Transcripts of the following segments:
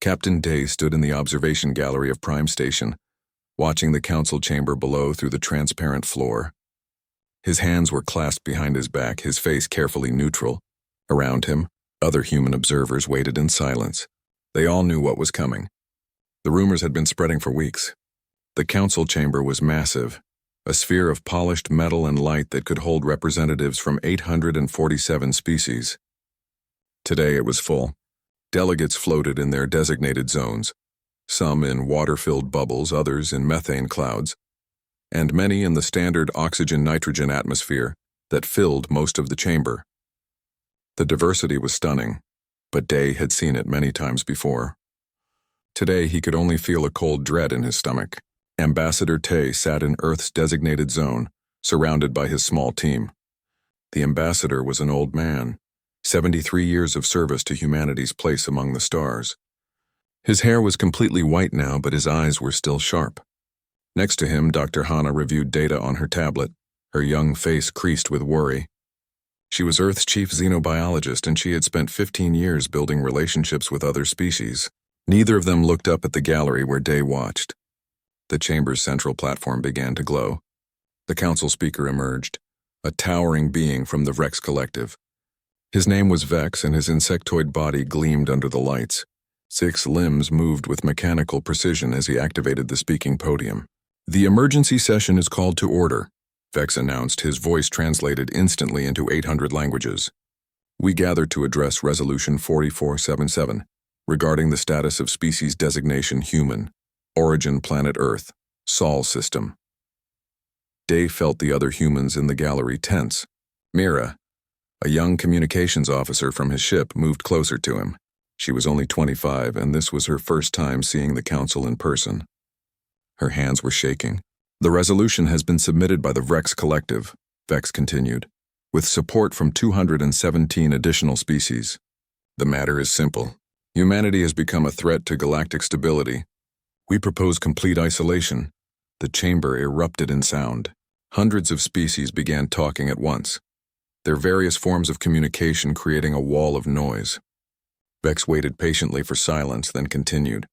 Captain Day stood in the observation gallery of Prime Station, watching the council chamber below through the transparent floor. His hands were clasped behind his back, his face carefully neutral. Around him, other human observers waited in silence. They all knew what was coming. The rumors had been spreading for weeks. The council chamber was massive, a sphere of polished metal and light that could hold representatives from 847 species. Today it was full. Delegates floated in their designated zones, some in water-filled bubbles, others in methane clouds, and many in the standard oxygen-nitrogen atmosphere that filled most of the chamber. The diversity was stunning, but Day had seen it many times before. Today he could only feel a cold dread in his stomach. Ambassador Tay sat in Earth's designated zone, surrounded by his small team. The ambassador was an old man, 73 years of service to humanity's place among the stars. His hair was completely white now, but his eyes were still sharp. Next to him, Dr. Hana reviewed data on her tablet, her young face creased with worry. She was Earth's chief xenobiologist, and she had spent 15 years building relationships with other species. Neither of them looked up at the gallery where Day watched. The chamber's central platform began to glow. The council speaker emerged, a towering being from the Rex Collective. His name was Vex, and his insectoid body gleamed under the lights. 6 limbs moved with mechanical precision as he activated the speaking podium. "The emergency session is called to order," Vex announced, his voice translated instantly into 800 languages. "We gather to address Resolution 4477, regarding the status of species designation human, origin planet Earth, Sol system." Day felt the other humans in the gallery tense. Mira, a young communications officer from his ship, moved closer to him. She was only 25, and this was her first time seeing the council in person. Her hands were shaking. "The resolution has been submitted by the Rex Collective," Vex continued, "with support from 217 additional species. The matter is simple. Humanity has become a threat to galactic stability. We propose complete isolation." The chamber erupted in sound. Hundreds of species began talking at once, their various forms of communication creating a wall of noise. Vex waited patiently for silence, then continued.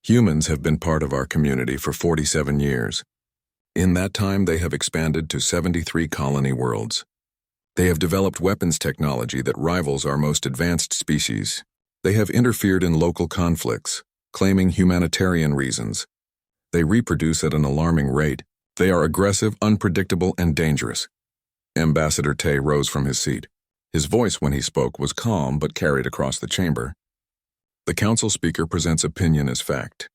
"Humans have been part of our community for 47 years. In that time, they have expanded to 73 colony worlds. They have developed weapons technology that rivals our most advanced species. They have interfered in local conflicts, claiming humanitarian reasons. They reproduce at an alarming rate. They are aggressive, unpredictable, and dangerous." Ambassador Tay rose from his seat. His voice when he spoke was calm but carried across the chamber. "The council speaker presents opinion as fact.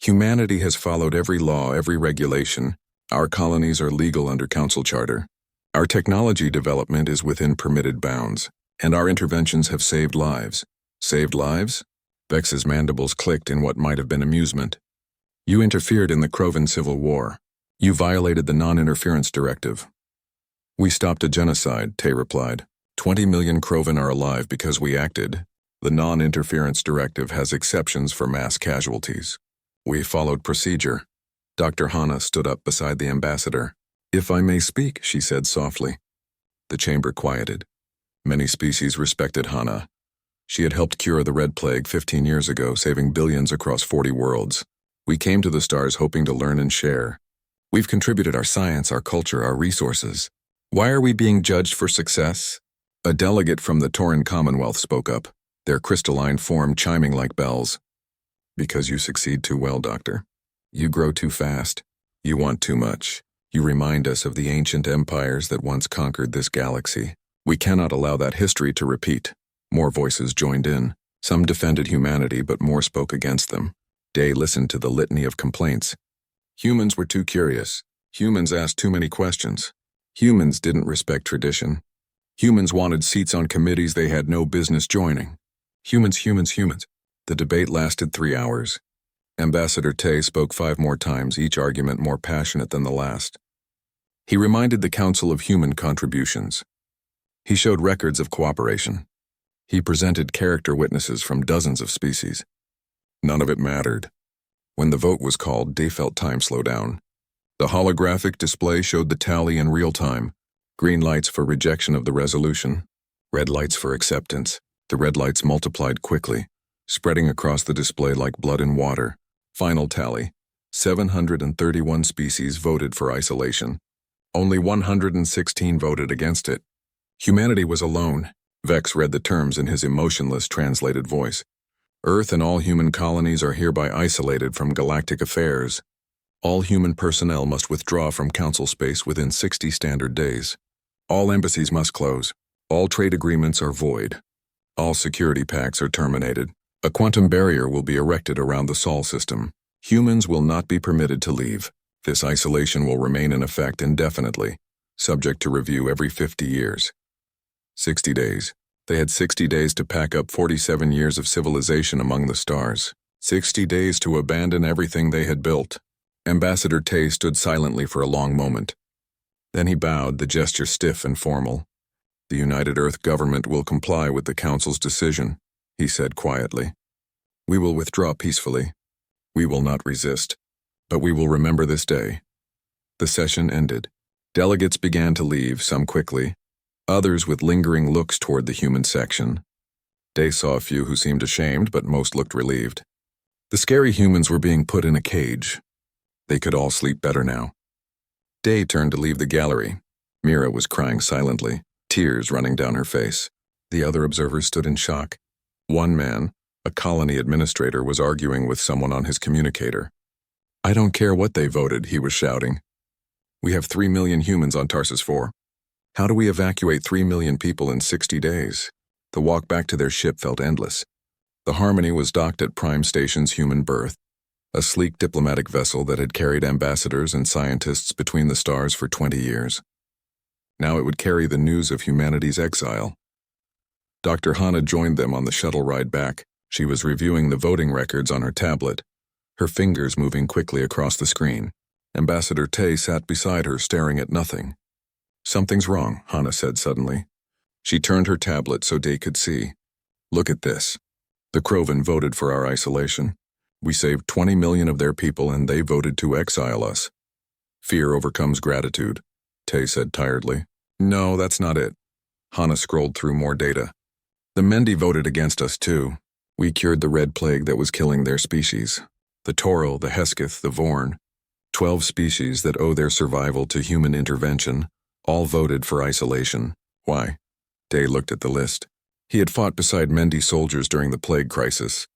Humanity has followed every law, every regulation. Our colonies are legal under council charter. Our technology development is within permitted bounds, and our interventions have saved lives." "Saved lives?" Vex's mandibles clicked in what might have been amusement. "You interfered in the Krovan Civil War. You violated the non-interference directive." "We stopped a genocide," Tay replied. 20 million Krovan are alive because we acted. The non-interference directive has exceptions for mass casualties. We followed procedure." Dr. Hana stood up beside the ambassador. "If I may speak," she said softly. The chamber quieted. Many species respected Hana. She had helped cure the Red Plague 15 years ago, saving billions across 40 worlds. "We came to the stars hoping to learn and share. We've contributed our science, our culture, our resources. Why are we being judged for success?" A delegate from the Tauran Commonwealth spoke up, their crystalline form chiming like bells. "Because you succeed too well, Doctor. You grow too fast. You want too much. You remind us of the ancient empires that once conquered this galaxy. We cannot allow that history to repeat." More voices joined in. Some defended humanity, but more spoke against them. Day listened to the litany of complaints. Humans were too curious. Humans asked too many questions. Humans didn't respect tradition. Humans wanted seats on committees they had no business joining. Humans. The debate lasted 3 hours. Ambassador Tay spoke 5 more times, each argument more passionate than the last. He reminded the Council of human contributions. He showed records of cooperation. He presented character witnesses from dozens of species. None of it mattered. When the vote was called, Day felt time slow down. The holographic display showed the tally in real time. Green lights for rejection of the resolution. Red lights for acceptance. The red lights multiplied quickly. spreading across the display like blood in water. Final tally: 731 species voted for isolation. Only 116 voted against it. Humanity was alone. Vex read the terms in his emotionless, translated voice. Earth and all human colonies are hereby isolated from galactic affairs. All human personnel must withdraw from Council space within 60 standard days. All embassies must close. All trade agreements are void. All security pacts are terminated. A quantum barrier will be erected around the Sol system. Humans will not be permitted to leave. This isolation will remain in effect indefinitely, subject to review every 50 years. 60 days. They had 60 days to pack up 47 years of civilization among the stars. 60 days to abandon everything they had built. Ambassador Tay stood silently for a long moment. Then he bowed, the gesture stiff and formal. The United Earth government will comply with the Council's decision, he said quietly. We will withdraw peacefully. We will not resist. But we will remember this day. The session ended. Delegates began to leave, some quickly, others with lingering looks toward the human section. Day saw a few who seemed ashamed, but most looked relieved. The scary humans were being put in a cage. They could all sleep better now. Day turned to leave the gallery. Mira was crying silently, tears running down her face. The other observers stood in shock. One man, a colony administrator, was arguing with someone on his communicator. I don't care what they voted, he was shouting. We have 3 million humans on Tarsus 4. How do we evacuate 3 million people in 60 days? The walk back to their ship felt endless. The Harmony was docked at Prime Station's human berth, a sleek diplomatic vessel that had carried ambassadors and scientists between the stars for 20 years. Now it would carry the news of humanity's exile. Dr. Hanna joined them on the shuttle ride back. She was reviewing the voting records on her tablet, her fingers moving quickly across the screen. Ambassador Tay sat beside her, staring at nothing. Something's wrong, Hanna said suddenly. She turned her tablet so Day could see. Look at this. The Krovan voted for our isolation. We saved 20 million of their people and they voted to exile us. Fear overcomes gratitude, Tay said tiredly. No, that's not it. Hanna scrolled through more data. The Mendi voted against us too. We cured the red plague that was killing their species. The Toro, the Hesketh, the Vorn, 12 species that owe their survival to human intervention, all voted for isolation. Why? Day looked at the list. He had fought beside Mendi soldiers during the plague crisis.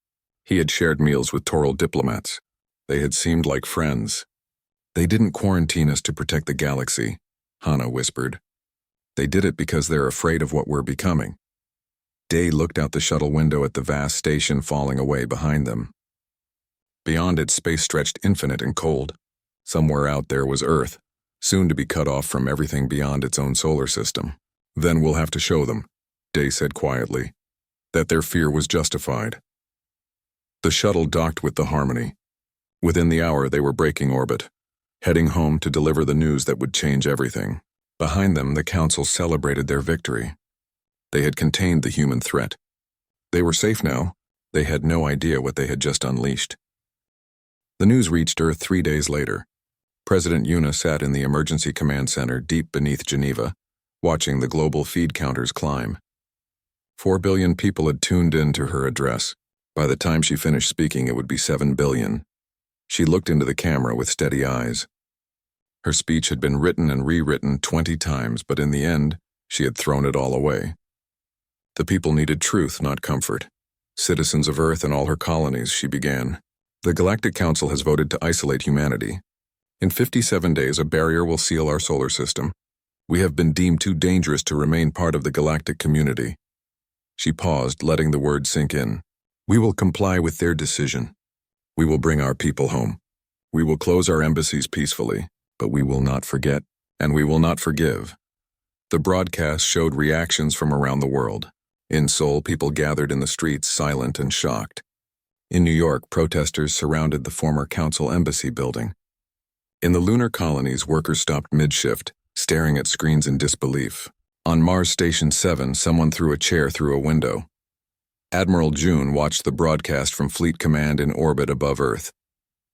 He had shared meals with Toral diplomats. They had seemed like friends. They didn't quarantine us to protect the galaxy, Hanna whispered. They did it because they're afraid of what we're becoming. Day looked out the shuttle window at the vast station falling away behind them. Beyond it, space stretched infinite and cold. Somewhere out there was Earth, soon to be cut off from everything beyond its own solar system. Then we'll have to show them, Day said quietly, that their fear was justified. The shuttle docked with the Harmony. Within the hour, they were breaking orbit, heading home to deliver the news that would change everything. Behind them, the Council celebrated their victory. They had contained the human threat. They were safe now. They had no idea what they had just unleashed. The news reached Earth 3 days later. President Yuna sat in the Emergency Command Center deep beneath Geneva, watching the global feed counters climb. 4 billion people had tuned in to her address. By the time she finished speaking, it would be 7 billion. She looked into the camera with steady eyes. Her speech had been written and rewritten 20 times, but in the end, she had thrown it all away. The people needed truth, not comfort. Citizens of Earth and all her colonies, she began. The Galactic Council has voted to isolate humanity. In 57 days, a barrier will seal our solar system. We have been deemed too dangerous to remain part of the galactic community. She paused, letting the words sink in. We will comply with their decision. We will bring our people home. We will close our embassies peacefully, but we will not forget, and we will not forgive. The broadcast showed reactions from around the world. In Seoul, people gathered in the streets, silent and shocked. In New York, protesters surrounded the former Council Embassy building. In the lunar colonies, workers stopped mid-shift, staring at screens in disbelief. On Mars Station 7, someone threw a chair through a window. Admiral June watched the broadcast from Fleet Command in orbit above Earth.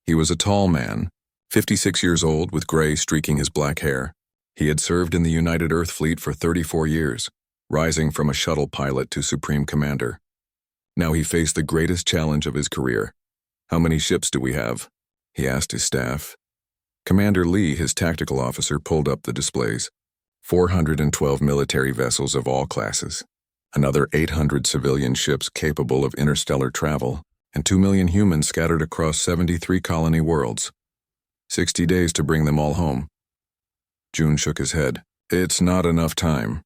He was a tall man, 56 years old, with gray streaking his black hair. He had served in the United Earth Fleet for 34 years, rising from a shuttle pilot to Supreme Commander. Now he faced the greatest challenge of his career. "How many ships do we have?" he asked his staff. Commander Lee, his tactical officer, pulled up the displays. 412 military vessels of all classes, another 800 civilian ships capable of interstellar travel, and 2 million humans scattered across 73 colony worlds. 60 days to bring them all home. June shook his head. "It's not enough time."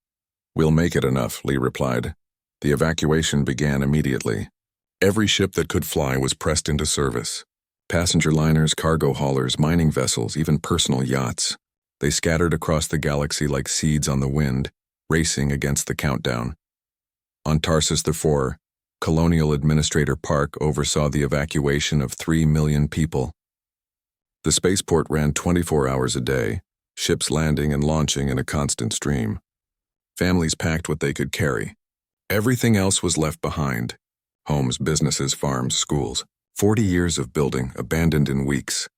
"We'll make it enough," Lee replied. The evacuation began immediately. Every ship that could fly was pressed into service. Passenger liners, cargo haulers, mining vessels, even personal yachts. They scattered across the galaxy like seeds on the wind, racing against the countdown. On Tarsus IV, Colonial Administrator Park oversaw the evacuation of 3 million people. The spaceport ran 24 hours a day, ships landing and launching in a constant stream. Families packed what they could carry. Everything else was left behind. Homes, businesses, farms, schools. 40 years of building, abandoned in weeks.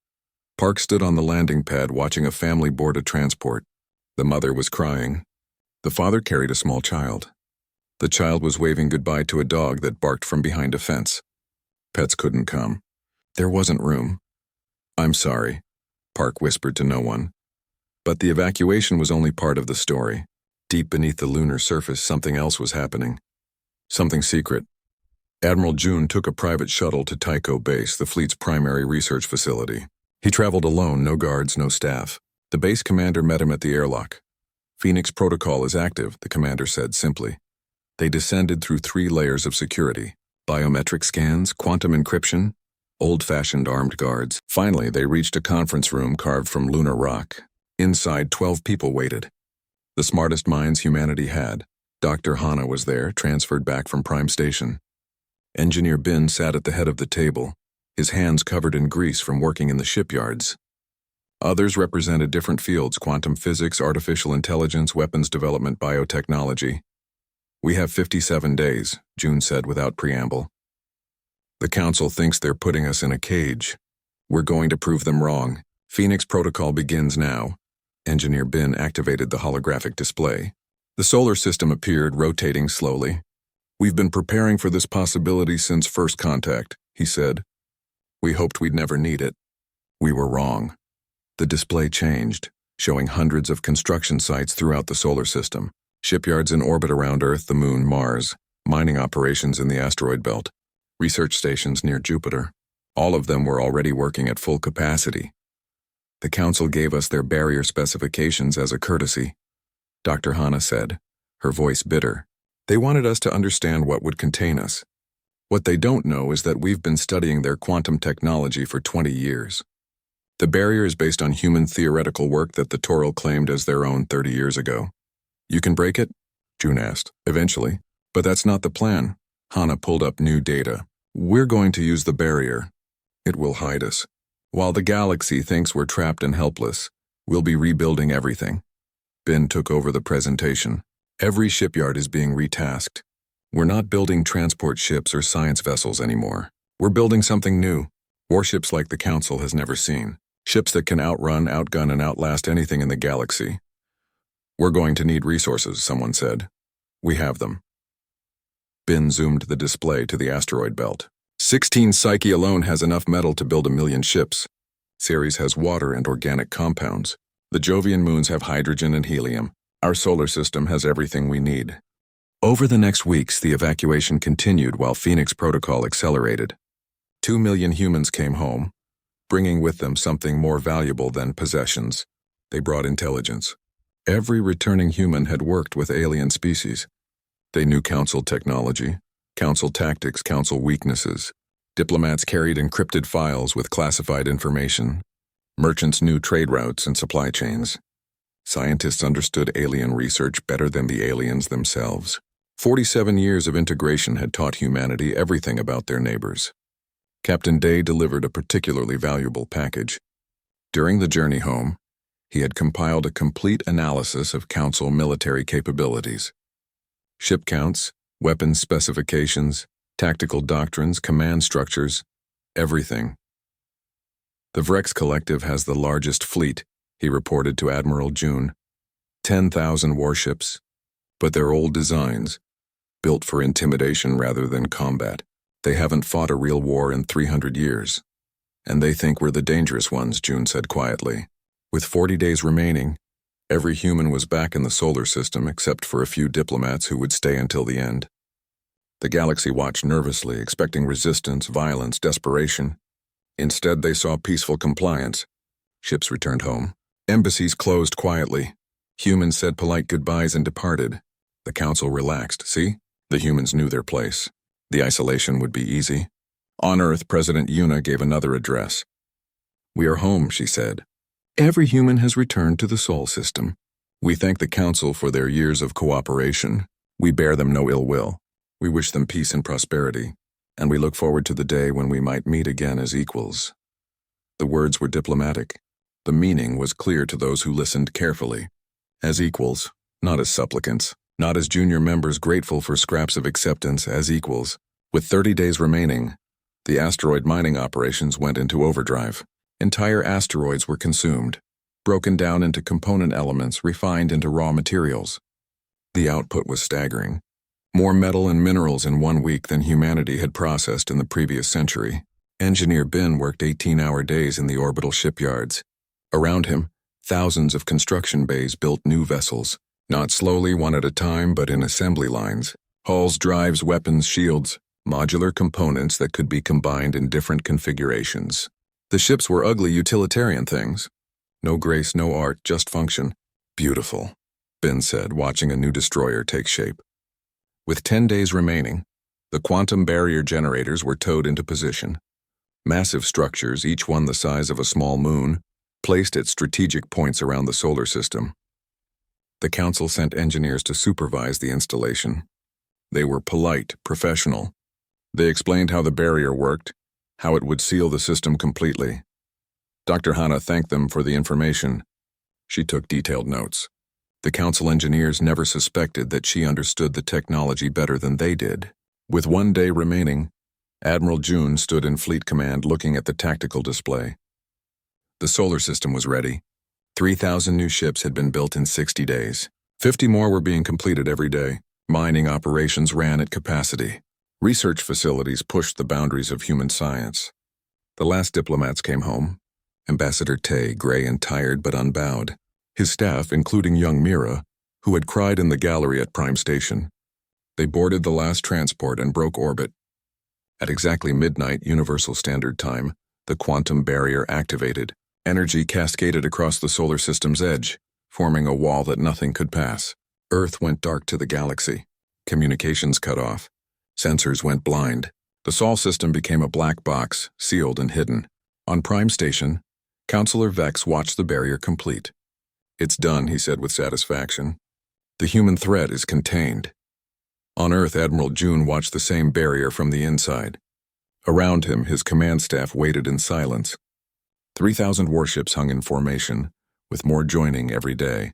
Park stood on the landing pad watching a family board a transport. The mother was crying. The father carried a small child. The child was waving goodbye to a dog that barked from behind a fence. Pets couldn't come. There wasn't room. "I'm sorry," Park whispered to no one. But the evacuation was only part of the story. Deep beneath the lunar surface, something else was happening. Something secret. Admiral June took a private shuttle to Tycho Base, the fleet's primary research facility. He traveled alone, no guards, no staff. The base commander met him at the airlock. "Phoenix Protocol is active," the commander said simply. They descended through 3 layers of security: biometric scans, quantum encryption, old-fashioned armed guards. Finally, they reached a conference room carved from lunar rock. Inside, 12 people waited. The smartest minds humanity had. Dr. Hanna was there, transferred back from Prime Station. Engineer Bin sat at the head of the table, his hands covered in grease from working in the shipyards. Others represented different fields: quantum physics, artificial intelligence, weapons development, biotechnology. "We have 57 days, June said without preamble. "The Council thinks they're putting us in a cage. We're going to prove them wrong. Phoenix Protocol begins now." Engineer Bin activated the holographic display. The solar system appeared, rotating slowly. "We've been preparing for this possibility since first contact," he said. "We hoped we'd never need it. We were wrong." The display changed, showing hundreds of construction sites throughout the solar system. Shipyards in orbit around Earth, the Moon, Mars, mining operations in the asteroid belt, research stations near Jupiter. All of them were already working at full capacity. "The Council gave us their barrier specifications as a courtesy," Dr. Hanna said, her voice bitter. "They wanted us to understand what would contain us. What they don't know is that we've been studying their quantum technology for 20 years. The barrier is based on human theoretical work that the Taural claimed as their own 30 years ago." "You can break it?" June asked. "Eventually. But that's not the plan." Hanna pulled up new data. "We're going to use the barrier. It will hide us. While the galaxy thinks we're trapped and helpless, we'll be rebuilding everything." Bin took over the presentation. "Every shipyard is being retasked. We're not building transport ships or science vessels anymore. We're building something new. Warships like the Council has never seen. Ships that can outrun, outgun, and outlast anything in the galaxy. We're going to need resources," someone said. "We have them." Bin zoomed the display to the asteroid belt. 16 Psyche alone has enough metal to build 1 million ships. Ceres has water and organic compounds. The Jovian moons have hydrogen and helium. Our solar system has everything we need. Over the next weeks, the evacuation continued while Phoenix Protocol accelerated. 2 million humans came home, bringing with them something more valuable than possessions. They brought intelligence. Every returning human had worked with alien species. They knew Council technology, Council tactics, Council weaknesses. Diplomats carried encrypted files with classified information. Merchants knew trade routes and supply chains. Scientists understood alien research better than the aliens themselves. 47 years of integration had taught humanity everything about their neighbors. Captain Day delivered a particularly valuable package. During the journey home, he had compiled a complete analysis of Council military capabilities. Ship counts, weapons specifications, tactical doctrines, command structures, everything. "The Vrex Collective has the largest fleet," he reported to Admiral June. 10,000 warships, but they're old designs. built for intimidation rather than combat. They haven't fought a real war in 300 years. And they think we're the dangerous ones, June said quietly. With 40 days remaining, every human was back in the solar system except for a few diplomats who would stay until the end. The galaxy watched nervously, expecting resistance, violence, desperation. Instead, they saw peaceful compliance. Ships returned home. Embassies closed quietly. Humans said polite goodbyes and departed. The council relaxed. See? The humans knew their place. The isolation would be easy. On Earth, President Yuna gave another address. "We are home," she said. "Every human has returned to the Sol system. We thank the council for their years of cooperation. We bear them no ill will. We wish them peace and prosperity, and we look forward to the day when we might meet again as equals." The words were diplomatic. The meaning was clear to those who listened carefully. As equals, not as supplicants, not as junior members grateful for scraps of acceptance, as equals. With 30 days remaining, the asteroid mining operations went into overdrive. Entire asteroids were consumed, broken down into component elements, refined into raw materials. The output was staggering. More metal and minerals in 1 week than humanity had processed in the previous century. Engineer Ben worked 18-hour days in the orbital shipyards. Around him, thousands of construction bays built new vessels, not slowly one at a time but in assembly lines. Hulls, drives, weapons, shields, modular components that could be combined in different configurations. The ships were ugly utilitarian things. No grace, no art, just function. "Beautiful," Ben said, watching a new destroyer take shape. With 10 days remaining, the quantum barrier generators were towed into position. Massive structures, each one the size of a small moon, placed at strategic points around the solar system. The council sent engineers to supervise the installation. They were polite, professional. They explained how the barrier worked, how it would seal the system completely. Dr. Hana thanked them for the information. She took detailed notes. The council engineers never suspected that she understood the technology better than they did. With 1 day remaining, Admiral June stood in Fleet Command looking at the tactical display. The solar system was ready. 3,000 new ships had been built in 60 days. 50 more were being completed every day. Mining operations ran at capacity. Research facilities pushed the boundaries of human science. The last diplomats came home. Ambassador Tay, gray and tired but unbowed. His staff, including young Mira, who had cried in the gallery at Prime Station. They boarded the last transport and broke orbit. At exactly midnight Universal Standard Time, the quantum barrier activated. Energy cascaded across the solar system's edge, forming a wall that nothing could pass. Earth went dark to the galaxy. Communications cut off. Sensors went blind. The Sol system became a black box, sealed and hidden. On Prime Station, Counselor Vex watched the barrier complete. "It's done," he said with satisfaction. "The human threat is contained." On Earth, Admiral June watched the same barrier from the inside. Around him, his command staff waited in silence. 3,000 warships hung in formation, with more joining every day.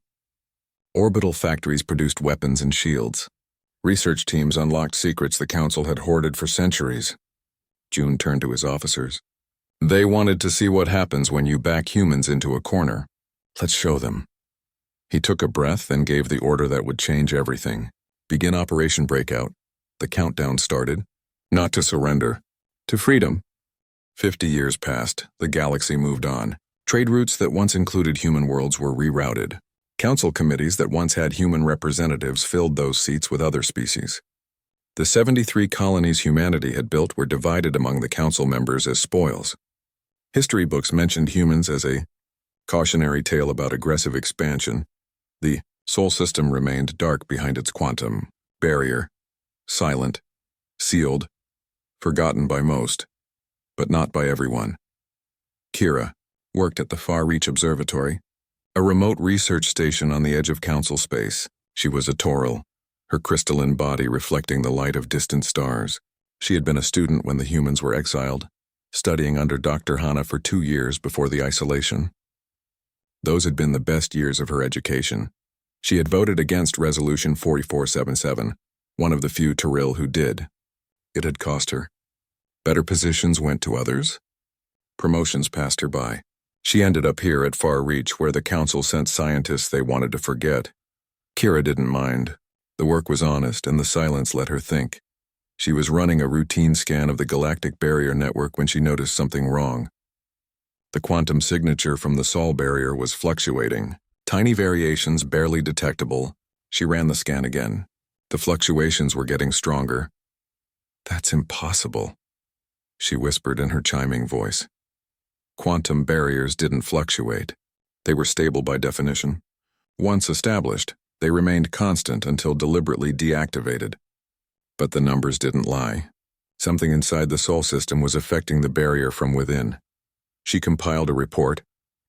Orbital factories produced weapons and shields. Research teams unlocked secrets the Council had hoarded for centuries. June turned to his officers. "They wanted to see what happens when you back humans into a corner. Let's show them." He took a breath and gave the order that would change everything. "Begin Operation Breakout." The countdown started. Not to surrender. To freedom. 50 years passed. The galaxy moved on. Trade routes that once included human worlds were rerouted. Council committees that once had human representatives filled those seats with other species. The 73 colonies humanity had built were divided among the council members as spoils. History books mentioned humans as a cautionary tale about aggressive expansion. The Sol system remained dark behind its quantum barrier, silent, sealed, forgotten by most, but not by everyone. Kira worked at the Far Reach Observatory, a remote research station on the edge of council space. She was a Toral, her crystalline body reflecting the light of distant stars. She had been a student when the humans were exiled, studying under Dr. Hana for 2 years before the isolation. Those had been the best years of her education. She had voted against Resolution 4477, one of the few Toril who did. It had cost her. Better positions went to others. Promotions passed her by. She ended up here at Far Reach, where the council sent scientists they wanted to forget. Kira didn't mind. The work was honest, and the silence let her think. She was running a routine scan of the galactic barrier network when she noticed something wrong. The quantum signature from the Sol barrier was fluctuating. Tiny variations barely detectable. She ran the scan again. The fluctuations were getting stronger. "That's impossible," she whispered in her chiming voice. Quantum barriers didn't fluctuate. They were stable by definition. Once established, they remained constant until deliberately deactivated. But the numbers didn't lie. Something inside the Sol system was affecting the barrier from within. She compiled a report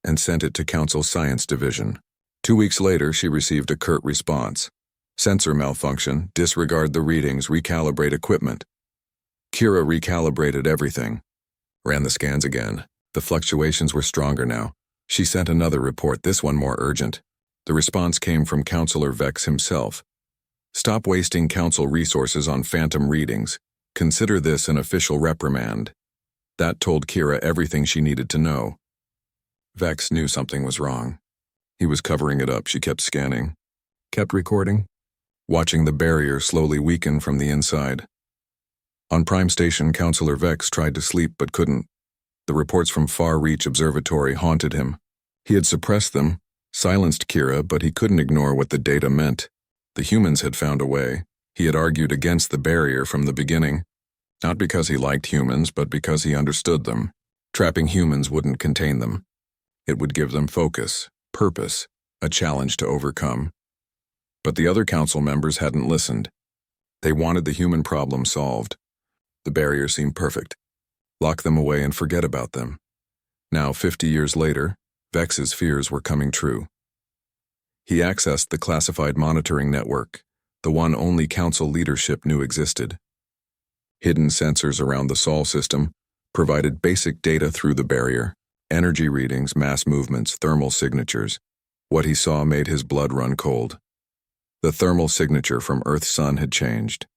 and sent it to Council Science Division. 2 weeks later, she received a curt response. "Sensor malfunction, disregard the readings, recalibrate equipment." Kira recalibrated everything. Ran the scans again. The fluctuations were stronger now. She sent another report, this one more urgent. The response came from Counselor Vex himself. "Stop wasting Council resources on phantom readings. Consider this an official reprimand." That told Kira everything she needed to know. Vex knew something was wrong. He was covering it up. She kept scanning. Kept recording. Watching the barrier slowly weaken from the inside. On Prime Station, Counselor Vex tried to sleep but couldn't. The reports from Far Reach Observatory haunted him. He had suppressed them, silenced Kira, but he couldn't ignore what the data meant. The humans had found a way. He had argued against the barrier from the beginning. Not because he liked humans, but because he understood them. Trapping humans wouldn't contain them. It would give them focus, purpose, a challenge to overcome. But the other council members hadn't listened. They wanted the human problem solved. The barrier seemed perfect. Lock them away and forget about them. Now, 50 years later, Vex's fears were coming true. He accessed the classified monitoring network, the one only council leadership knew existed. Hidden sensors around the Sol system provided basic data through the barrier: energy readings, mass movements, thermal signatures. What he saw made his blood run cold. The thermal signature from Earth's sun had changed.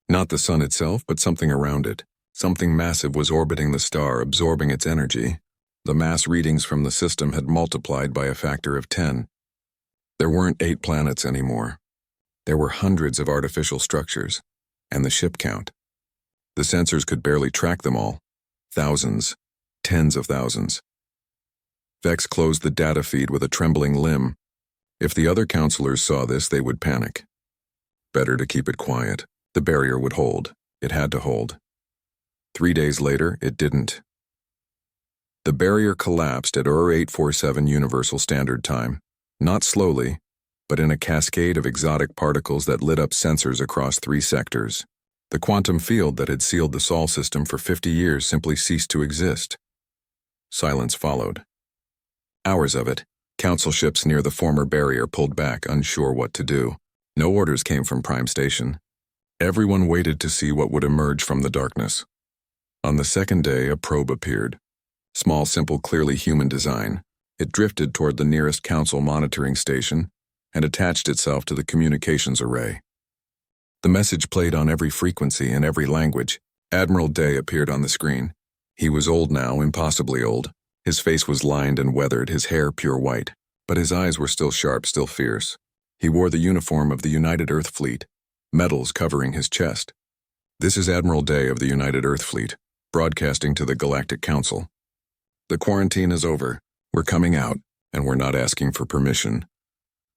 Not the sun itself, but something around it. Something massive was orbiting the star, absorbing its energy. The mass readings from the system had multiplied by a factor of 10. There weren't 8 planets anymore. There were hundreds of artificial structures, and the ship count. The sensors could barely track them all. Thousands, tens of thousands. Vex closed the data feed with a trembling limb. If the other counselors saw this, they would panic. Better to keep it quiet. The barrier would hold. It had to hold. 3 days later, it didn't. The barrier collapsed at UR 847 Universal Standard Time. Not slowly, but in a cascade of exotic particles that lit up sensors across 3 sectors. The quantum field that had sealed the Sol system for 50 years simply ceased to exist. Silence followed. Hours of it. Council ships near the former barrier pulled back, unsure what to do. No orders came from Prime Station. Everyone waited to see what would emerge from the darkness. On the second day, a probe appeared. Small, simple, clearly human design. It drifted toward the nearest council monitoring station and attached itself to the communications array. The message played on every frequency in every language. Admiral Day appeared on the screen. He was old now, impossibly old. His face was lined and weathered, his hair pure white. But his eyes were still sharp, still fierce. He wore the uniform of the United Earth Fleet, medals covering his chest. "This is Admiral Day of the United Earth Fleet, broadcasting to the Galactic Council. The quarantine is over. We're coming out, and we're not asking for permission."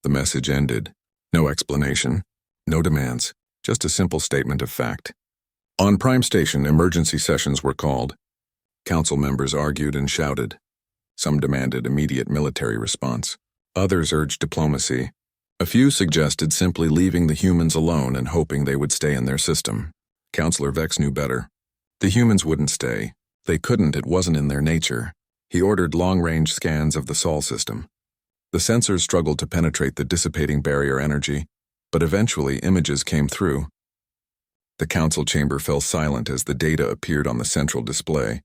The message ended. No explanation, no demands, just a simple statement of fact. On Prime Station, emergency sessions were called. Council members argued and shouted. Some demanded immediate military response. Others urged diplomacy. A few suggested simply leaving the humans alone and hoping they would stay in their system. Counselor Vex knew better. The humans wouldn't stay. They couldn't, it wasn't in their nature. He ordered long-range scans of the Sol system. The sensors struggled to penetrate the dissipating barrier energy, but eventually images came through. The council chamber fell silent as the data appeared on the central display.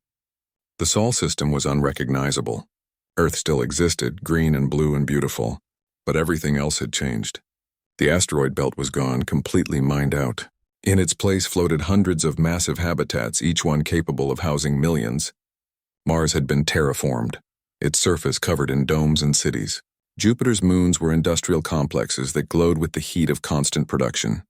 The Sol system was unrecognizable. Earth still existed, green and blue and beautiful, but everything else had changed. The asteroid belt was gone, completely mined out. In its place floated hundreds of massive habitats, each one capable of housing millions. Mars had been terraformed, its surface covered in domes and cities. Jupiter's moons were industrial complexes that glowed with the heat of constant production.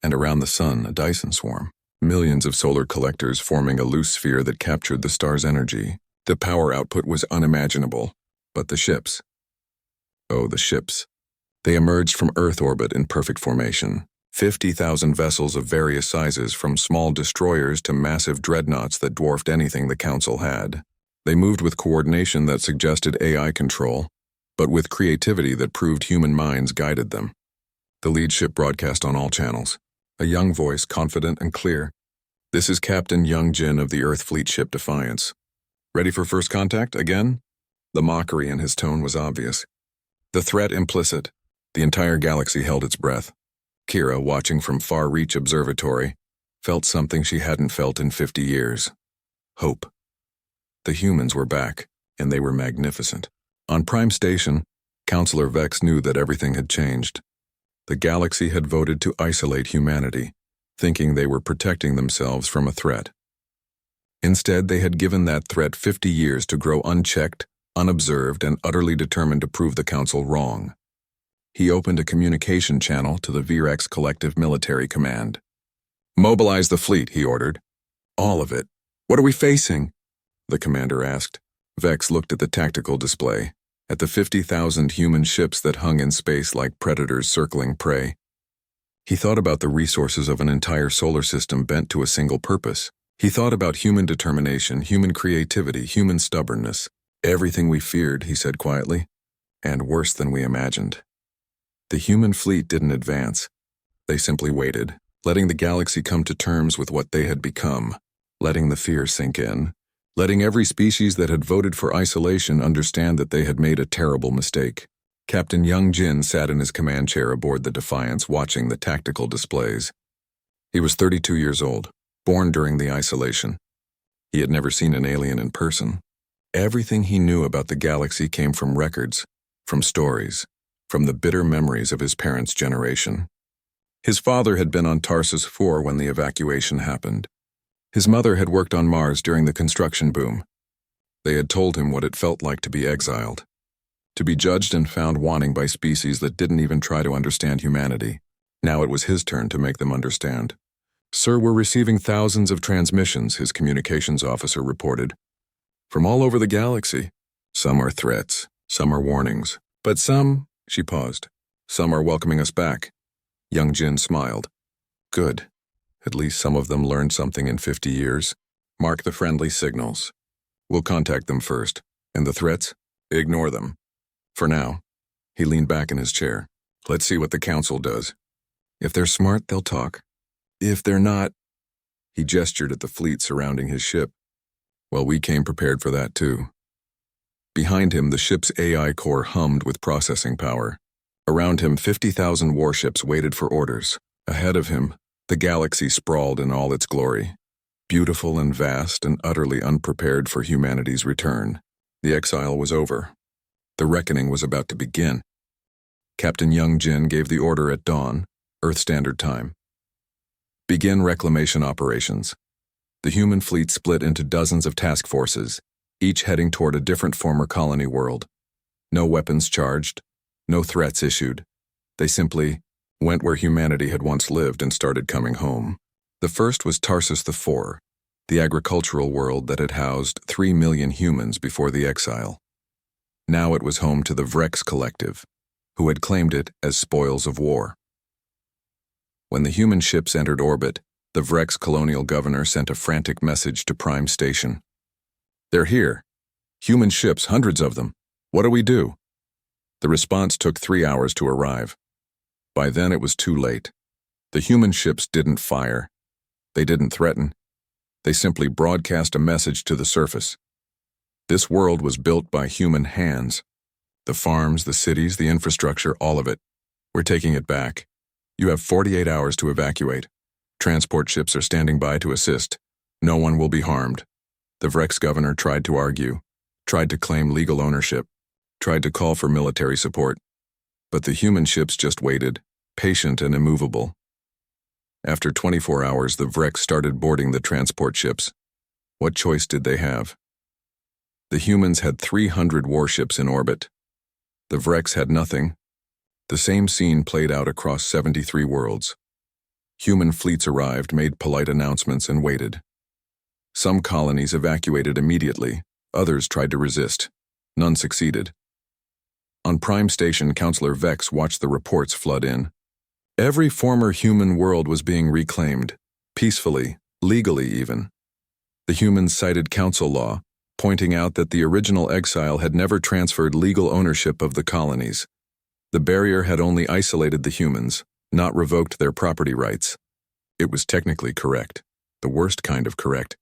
And around the sun, a Dyson swarm. Millions of solar collectors forming a loose sphere that captured the star's energy. The power output was unimaginable. But the ships. Oh, the ships. They emerged from Earth orbit in perfect formation. 50,000 vessels of various sizes, from small destroyers to massive dreadnoughts that dwarfed anything the Council had. They moved with coordination that suggested AI control, but with creativity that proved human minds guided them. The lead ship broadcast on all channels. A young voice, confident and clear. "This is Captain Young Jin of the Earth Fleet Ship Defiance. Ready for first contact, again?" The mockery in his tone was obvious. The threat implicit. The entire galaxy held its breath. Kira, watching from Far Reach Observatory, felt something she hadn't felt in 50 years. Hope. The humans were back, and they were magnificent. On Prime Station, Counselor Vex knew that everything had changed. The galaxy had voted to isolate humanity, thinking they were protecting themselves from a threat. Instead, they had given that threat 50 years to grow unchecked, unobserved, and utterly determined to prove the Council wrong. He opened a communication channel to the VREX Collective Military Command. "Mobilize the fleet," he ordered. "All of it. What are we facing?" the commander asked. Vex looked at the tactical display, at the 50,000 human ships that hung in space like predators circling prey. He thought about the resources of an entire solar system bent to a single purpose. He thought about human determination, human creativity, human stubbornness. "Everything we feared," he said quietly, "and worse than we imagined." The human fleet didn't advance. They simply waited, letting the galaxy come to terms with what they had become, letting the fear sink in, letting every species that had voted for isolation understand that they had made a terrible mistake. Captain Young Jin sat in his command chair aboard the Defiance, watching the tactical displays. He was 32 years old, born during the isolation. He had never seen an alien in person. Everything he knew about the galaxy came from records, from stories, from the bitter memories of his parents' generation. His father had been on Tarsus 4 when the evacuation happened. His mother had worked on Mars during the construction boom. They had told him what it felt like to be exiled, to be judged and found wanting by species that didn't even try to understand humanity. Now it was his turn to make them understand. "Sir, we're receiving thousands of transmissions," his communications officer reported. "From all over the galaxy. Some are threats, some are warnings, but some," she paused, "some are welcoming us back." Young Jin smiled. "Good. At least some of them learned something in 50 years. Mark the friendly signals. We'll contact them first. And the threats? Ignore them. For now." He leaned back in his chair. "Let's see what the Council does. If they're smart, they'll talk. If they're not..." He gestured at the fleet surrounding his ship. "Well, we came prepared for that too." Behind him, the ship's AI core hummed with processing power. Around him, 50,000 warships waited for orders. Ahead of him, the galaxy sprawled in all its glory, beautiful and vast and utterly unprepared for humanity's return. The exile was over. The reckoning was about to begin. Captain Young Jin gave the order at dawn, Earth Standard Time. "Begin reclamation operations." The human fleet split into dozens of task forces, each heading toward a different former colony world. No weapons charged, no threats issued. They simply went where humanity had once lived and started coming home. The first was Tarsus IV, the agricultural world that had housed 3 million humans before the exile. Now it was home to the VREX Collective, who had claimed it as spoils of war. When the human ships entered orbit, the VREX colonial governor sent a frantic message to Prime Station. "They're here. Human ships, hundreds of them. What do we do?" The response took 3 hours to arrive. By then it was too late. The human ships didn't fire. They didn't threaten. They simply broadcast a message to the surface. This world was built by human hands. The farms, the cities, the infrastructure, all of it. We're taking it back. You have 48 hours to evacuate. Transport ships are standing by to assist. No one will be harmed. The VREX governor tried to argue, tried to claim legal ownership, tried to call for military support. But the human ships just waited, patient and immovable. After 24 hours, the VREX started boarding the transport ships. What choice did they have? The humans had 300 warships in orbit. The Vrex had nothing. The same scene played out across 73 worlds. Human fleets arrived, made polite announcements, and waited. Some colonies evacuated immediately, others tried to resist. None succeeded. On Prime Station, Counselor Vex watched the reports flood in. Every former human world was being reclaimed, peacefully, legally even. The humans cited council law, pointing out that the original exile had never transferred legal ownership of the colonies. The barrier had only isolated the humans, not revoked their property rights. It was technically correct, the worst kind of correct.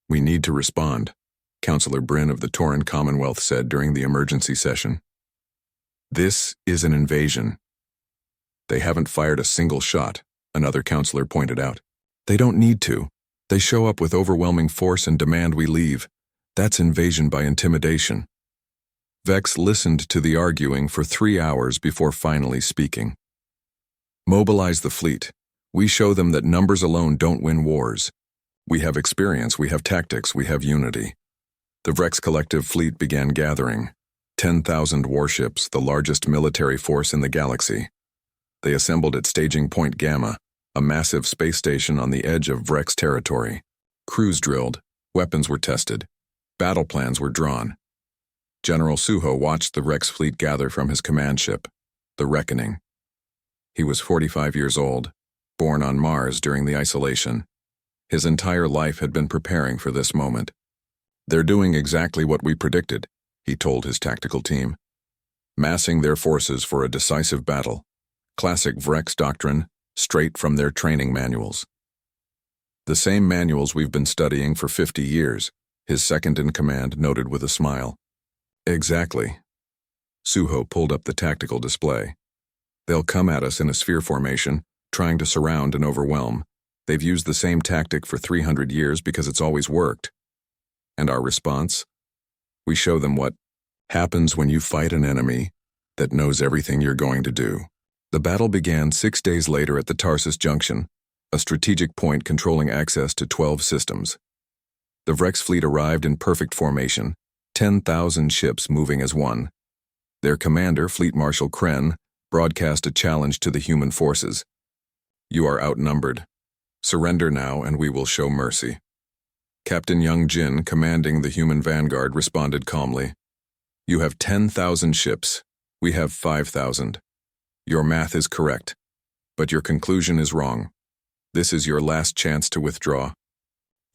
We need to respond, Councillor Bryn of the Tauran Commonwealth said during the emergency session. This is an invasion. They haven't fired a single shot, another councillor pointed out. They don't need to. They show up with overwhelming force and demand we leave. That's invasion by intimidation. Vex listened to the arguing for 3 hours before finally speaking. Mobilize the fleet. We show them that numbers alone don't win wars. We have experience, we have tactics, we have unity. The Vrex collective fleet began gathering. 10,000 warships, the largest military force in the galaxy. They assembled at Staging Point Gamma, a massive space station on the edge of Vrex territory. Crews drilled, weapons were tested, battle plans were drawn. General Suho watched the Vrex fleet gather from his command ship, the Reckoning. He was 45 years old, born on Mars during the isolation. His entire life had been preparing for this moment. They're doing exactly what we predicted, he told his tactical team. Massing their forces for a decisive battle. Classic Vrex doctrine, straight from their training manuals. The same manuals we've been studying for 50 years, his second-in-command noted with a smile. Exactly. Suho pulled up the tactical display. They'll come at us in a sphere formation, trying to surround and overwhelm. They've used the same tactic for 300 years because it's always worked. And our response? We show them what happens when you fight an enemy that knows everything you're going to do. The battle began 6 days later at the Tarsus Junction, a strategic point controlling access to 12 systems. The Vrex fleet arrived in perfect formation, 10,000 ships moving as one. Their commander, Fleet Marshal Kren, broadcast a challenge to the human forces. You are outnumbered. Surrender now and we will show mercy. Captain Young Jin, commanding the human vanguard, responded calmly. You have 10,000 ships. We have 5,000. Your math is correct, but your conclusion is wrong. This is your last chance to withdraw.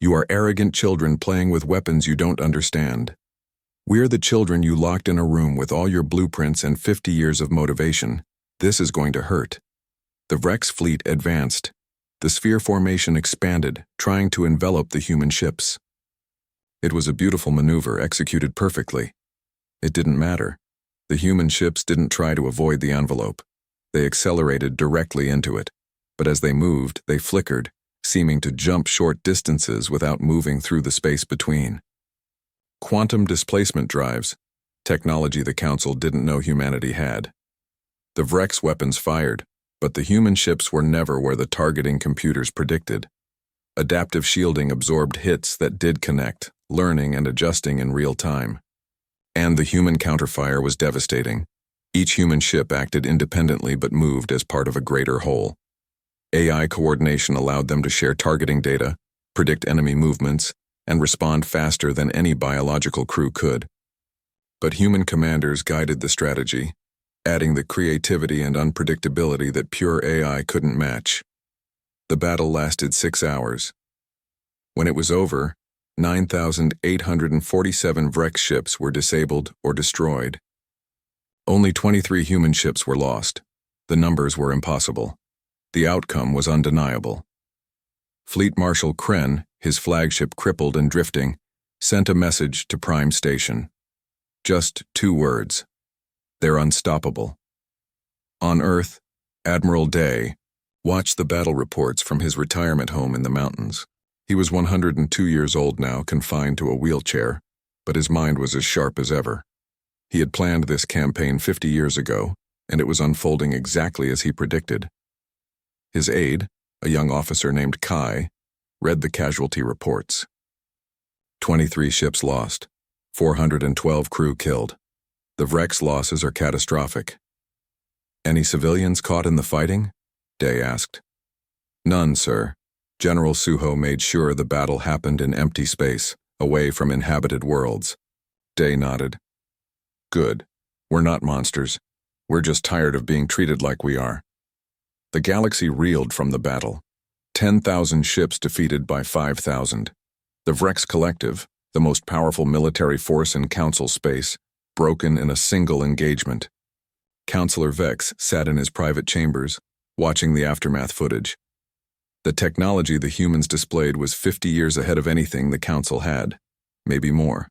You are arrogant children playing with weapons you don't understand. We're the children you locked in a room with all your blueprints and 50 years of motivation. This is going to hurt. The Vrex fleet advanced. The sphere formation expanded, trying to envelop the human ships. It was a beautiful maneuver executed perfectly. It didn't matter. The human ships didn't try to avoid the envelope. They accelerated directly into it, but as they moved, they flickered, seeming to jump short distances without moving through the space between. Quantum displacement drives, technology the Council didn't know humanity had. The Vrex weapons fired, but the human ships were never where the targeting computers predicted. Adaptive shielding absorbed hits that did connect, learning and adjusting in real time. And the human counterfire was devastating. Each human ship acted independently but moved as part of a greater whole. AI coordination allowed them to share targeting data, predict enemy movements, and respond faster than any biological crew could. But human commanders guided the strategy, adding the creativity and unpredictability that pure AI couldn't match. The battle lasted 6 hours. When it was over, 9,847 Vrex ships were disabled or destroyed. Only 23 human ships were lost. The numbers were impossible. The outcome was undeniable. Fleet Marshal Kren, his flagship crippled and drifting, sent a message to Prime Station. Just 2 words. They're unstoppable. On Earth, Admiral Day watched the battle reports from his retirement home in the mountains. He was 102 years old now, confined to a wheelchair, but his mind was as sharp as ever. He had planned this campaign 50 years ago, and it was unfolding exactly as he predicted. His aide, a young officer named Kai, read the casualty reports. 23 ships lost, 412 crew killed. The Vrek's losses are catastrophic. Any civilians caught in the fighting? Day asked. None, sir. General Suho made sure the battle happened in empty space, away from inhabited worlds. Day nodded. Good. We're not monsters. We're just tired of being treated like we are. The galaxy reeled from the battle. 10,000 ships defeated by 5,000. The Vrek's collective, the most powerful military force in Council space, broken in a single engagement. Counselor Vex sat in his private chambers, watching the aftermath footage. The technology the humans displayed was 50 years ahead of anything the Council had, maybe more.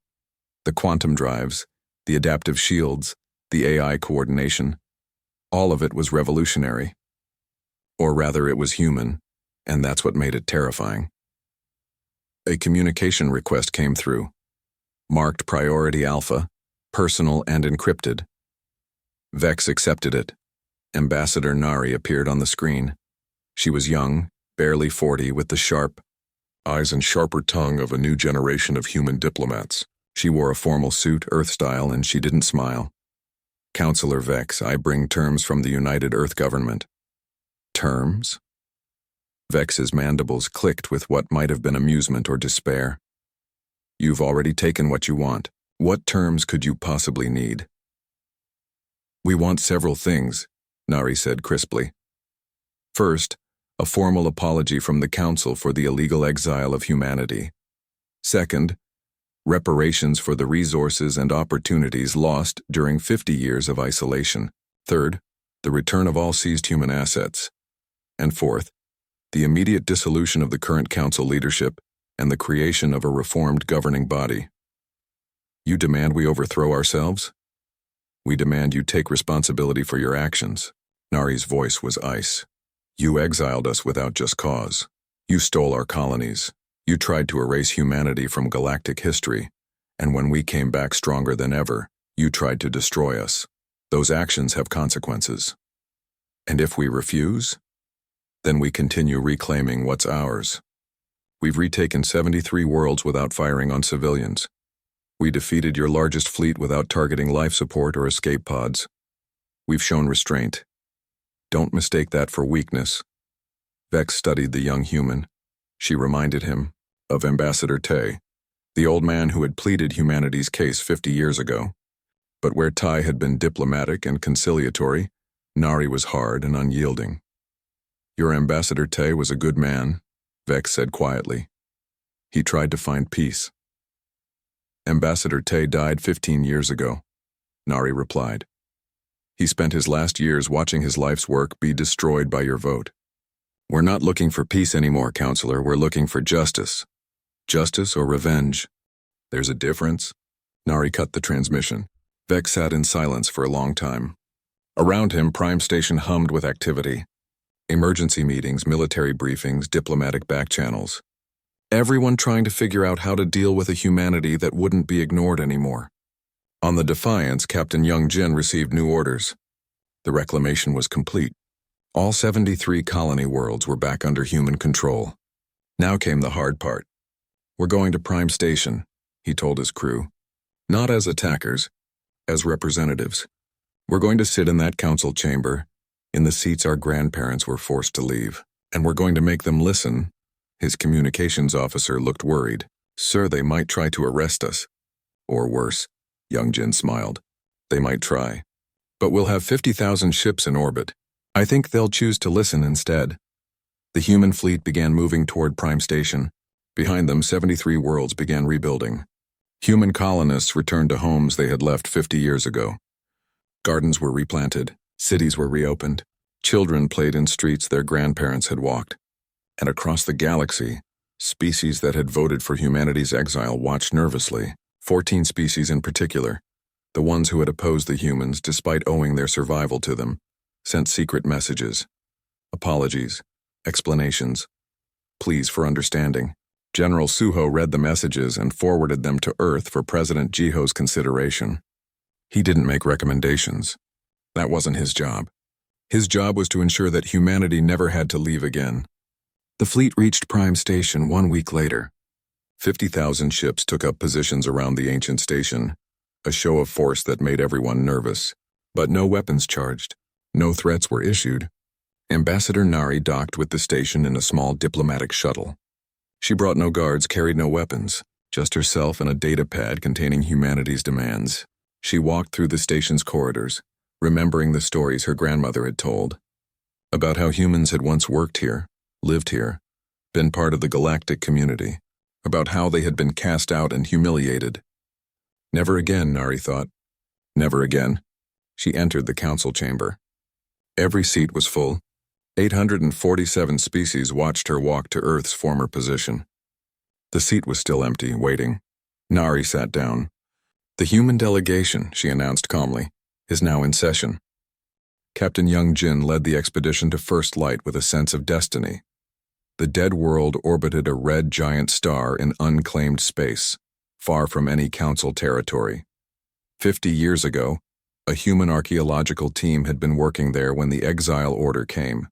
The quantum drives, the adaptive shields, the AI coordination, all of it was revolutionary. Or rather, it was human, and that's what made it terrifying. A communication request came through, marked Priority Alpha, personal and encrypted. Vex accepted it. Ambassador Nari appeared on the screen. She was young, barely 40, with the sharp eyes and sharper tongue of a new generation of human diplomats. She wore a formal suit, Earth-style, and she didn't smile. Counselor Vex, I bring terms from the United Earth Government. Terms? Vex's mandibles clicked with what might have been amusement or despair. You've already taken what you want. What terms could you possibly need? We want several things, Nari said crisply. First, a formal apology from the Council for the illegal exile of humanity. Second, reparations for the resources and opportunities lost during 50 years of isolation. Third, the return of all seized human assets. And fourth, the immediate dissolution of the current Council leadership and the creation of a reformed governing body. You demand we overthrow ourselves? We demand you take responsibility for your actions. Nari's voice was ice. You exiled us without just cause. You stole our colonies. You tried to erase humanity from galactic history, and when we came back stronger than ever, you tried to destroy us. Those actions have consequences. And if we refuse, then we continue reclaiming what's ours. We've retaken 73 worlds without firing on civilians. We defeated your largest fleet without targeting life support or escape pods. We've shown restraint. Don't mistake that for weakness. Vex studied the young human. She reminded him of Ambassador Tay, the old man who had pleaded humanity's case 50 years ago. But where Tai had been diplomatic and conciliatory, Nari was hard and unyielding. Your Ambassador Tay was a good man, Vex said quietly. He tried to find peace. Ambassador Tay died 15 years ago, Nari replied. He spent his last years watching his life's work be destroyed by your vote. We're not looking for peace anymore, Counselor. We're looking for justice. Justice or revenge? There's a difference. Nari cut the transmission. Vex sat in silence for a long time. Around him, Prime Station hummed with activity. Emergency meetings, military briefings, diplomatic backchannels. Everyone trying to figure out how to deal with a humanity that wouldn't be ignored anymore. On the Defiance, Captain Young Jin received new orders. The reclamation was complete. All 73 colony worlds were back under human control. Now came the hard part. We're going to Prime Station, he told his crew. Not as attackers, as representatives. We're going to sit in that council chamber, in the seats our grandparents were forced to leave, and we're going to make them listen. His communications officer looked worried. Sir, they might try to arrest us. Or worse, Young Jin smiled. They might try. But we'll have 50,000 ships in orbit. I think they'll choose to listen instead. The human fleet began moving toward Prime Station. Behind them, 73 worlds began rebuilding. Human colonists returned to homes they had left 50 years ago. Gardens were replanted. Cities were reopened. Children played in streets their grandparents had walked. And across the galaxy, species that had voted for humanity's exile watched nervously. 14 species in particular, the ones who had opposed the humans despite owing their survival to them, sent secret messages, apologies, explanations, pleas for understanding. General Suho read the messages and forwarded them to Earth for President Jiho's consideration. He didn't make recommendations. That wasn't his job. His job was to ensure that humanity never had to leave again. The fleet reached Prime Station 1 week later. 50,000 ships took up positions around the ancient station. a show of force that made everyone nervous. But no weapons charged. No threats were issued. Ambassador Nari docked with the station in a small diplomatic shuttle. She brought no guards, carried no weapons, just herself and a data pad containing humanity's demands. She walked through the station's corridors, remembering the stories her grandmother had told, about how humans had once worked here, lived here, been part of the galactic community, about how they had been cast out and humiliated. Never again, Nari thought. Never again. She entered the council chamber. Every seat was full. 847 species watched her walk to Earth's former position. The seat was still empty, waiting. Nari sat down. The human delegation, she announced calmly, is now in session. Captain Young Jin led the expedition to First Light with a sense of destiny. The dead world orbited a red giant star in unclaimed space, far from any council territory. 50 years ago, a human archaeological team had been working there when the exile order came.